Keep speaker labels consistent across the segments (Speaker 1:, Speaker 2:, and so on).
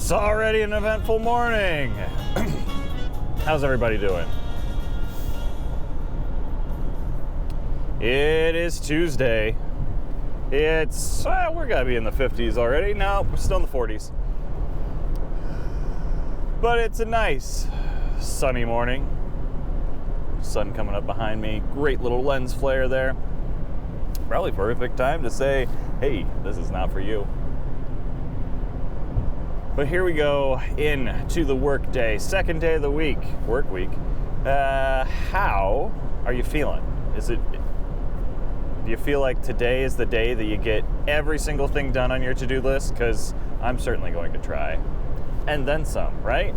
Speaker 1: It's already an eventful morning. How's everybody doing? It is Tuesday. It's, we're gonna be in the 50s already. No, we're still in the 40s. But it's a nice sunny morning. Sun coming up behind me. Great little lens flare there. Probably perfect time to say, hey, this is not for you. But here we go into the work day, second day of the week, work week. How are you feeling? Do you feel like today is the day that you get every single thing done on your to-do list? Because I'm certainly going to try. And then some, right?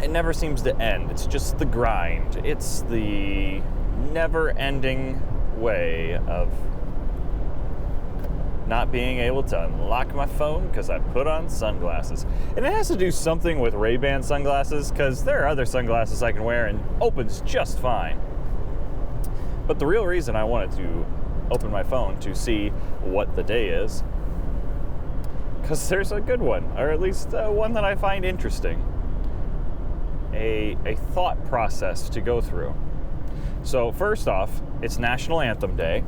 Speaker 1: It never seems to end. It's just the grind. It's the never-ending way of not being able to unlock my phone because I put on sunglasses. And it has to do something with Ray-Ban sunglasses, because there are other sunglasses I can wear and opens just fine. But the real reason I wanted to open my phone to see what the day is, because there's a good one, or at least one that I find interesting. A thought process to go through. So first off, it's National Anthem Day.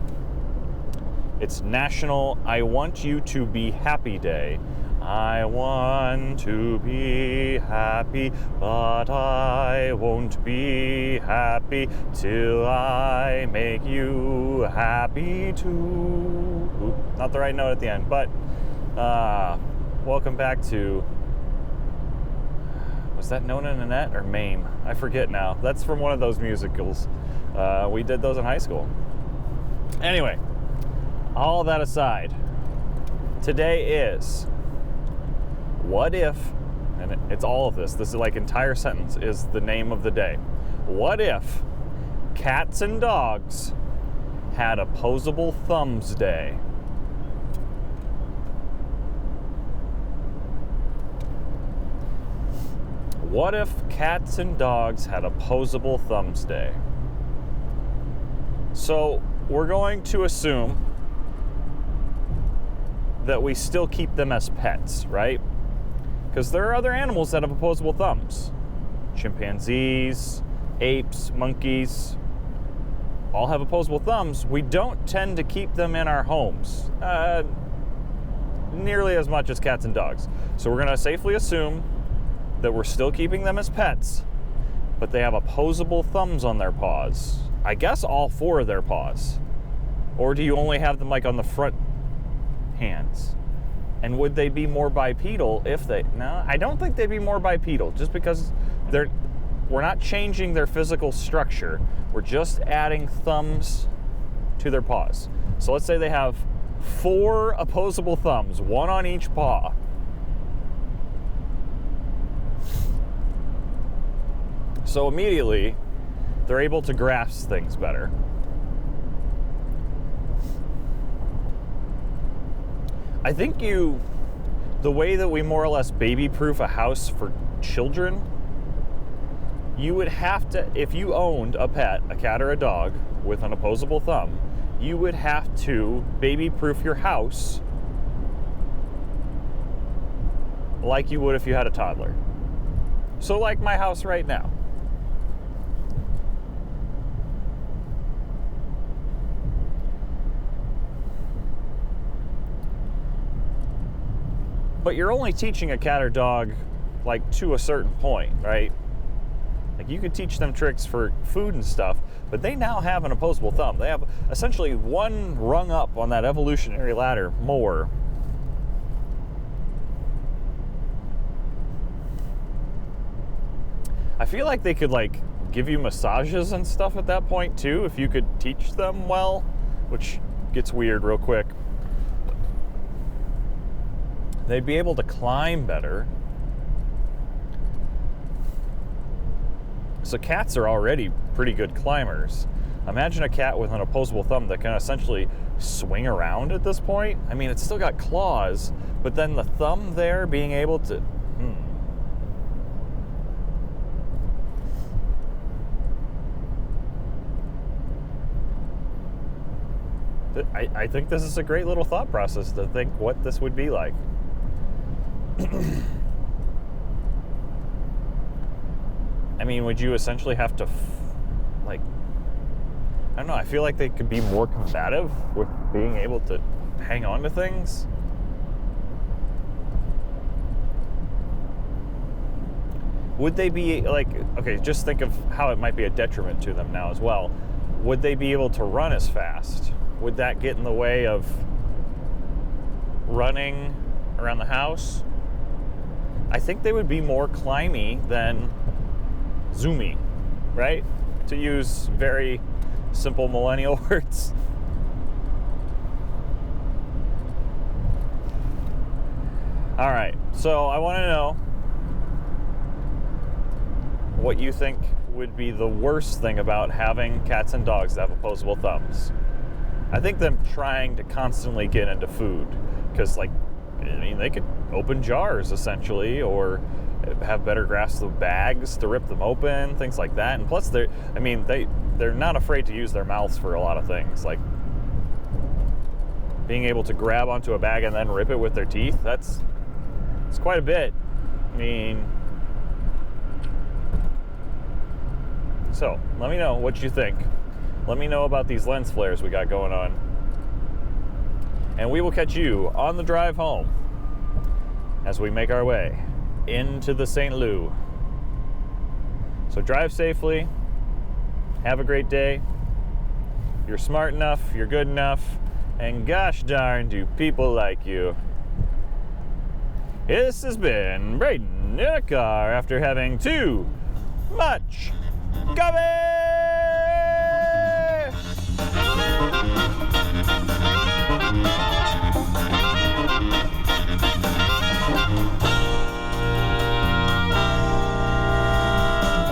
Speaker 1: It's National I Want You to Be Happy Day. I want to be happy, but I won't be happy till I make you happy too. Oop, not the right note at the end, but welcome back to, was that Nona and Annette or Mame? I forget now. That's from one of those musicals. We did those in high school. Anyway, all that aside, today is, what if, and it's all of this is like entire sentence is the name of the day. What if cats and dogs had opposable thumbs day? What if cats and dogs had opposable thumbs day? So we're going to assume that we still keep them as pets, right? Because there are other animals that have opposable thumbs. Chimpanzees, apes, monkeys, all have opposable thumbs. We don't tend to keep them in our homes nearly as much as cats and dogs. So we're going to safely assume that we're still keeping them as pets, but they have opposable thumbs on their paws. I guess all four of their paws. Or do you only have them like on the front hands? And would they be more bipedal if they... No, I don't think they'd be more bipedal, just because we're not changing their physical structure. We're just adding thumbs to their paws. So let's say they have 4 opposable thumbs, 1 on each paw. So immediately, they're able to grasp things better. I think the way that we more or less baby-proof a house for children, you would have to, if you owned a pet, a cat or a dog, with an opposable thumb, you would have to baby-proof your house like you would if you had a toddler. So like my house right now. But you're only teaching a cat or dog like to a certain point, right? Like you could teach them tricks for food and stuff, but they now have an opposable thumb. They have essentially one rung up on that evolutionary ladder more. I feel like they could like give you massages and stuff at that point too, if you could teach them well, which gets weird real quick. They'd be able to climb better. So cats are already pretty good climbers. Imagine a cat with an opposable thumb that can essentially swing around at this point. I mean, it's still got claws, but then the thumb there being able to... I think this is a great little thought process to think what this would be like. I mean, would you essentially have to, like, I don't know, I feel like they could be more combative with being able to hang on to things. Would they be, like, okay, just think of how it might be a detriment to them now as well. Would they be able to run as fast? Would that get in the way of running around the house? I think they would be more climby than zoomy, right? To use very simple millennial words. All right, so I want to know what you think would be the worst thing about having cats and dogs that have opposable thumbs. I think them trying to constantly get into food, because, like, I mean, they could open jars essentially, or have better grasp of bags to rip them open, things like that. And plus, they're not afraid to use their mouths for a lot of things, like being able to grab onto a bag and then rip it with their teeth. It's quite a bit. I mean, so let me know what you think. Let me know about these lens flares we got going on. And we will catch you on the drive home as we make our way into the St. Lou. So drive safely. Have a great day. You're smart enough. You're good enough. And gosh darn, do people like you. This has been Braden in a car after having too much coffee.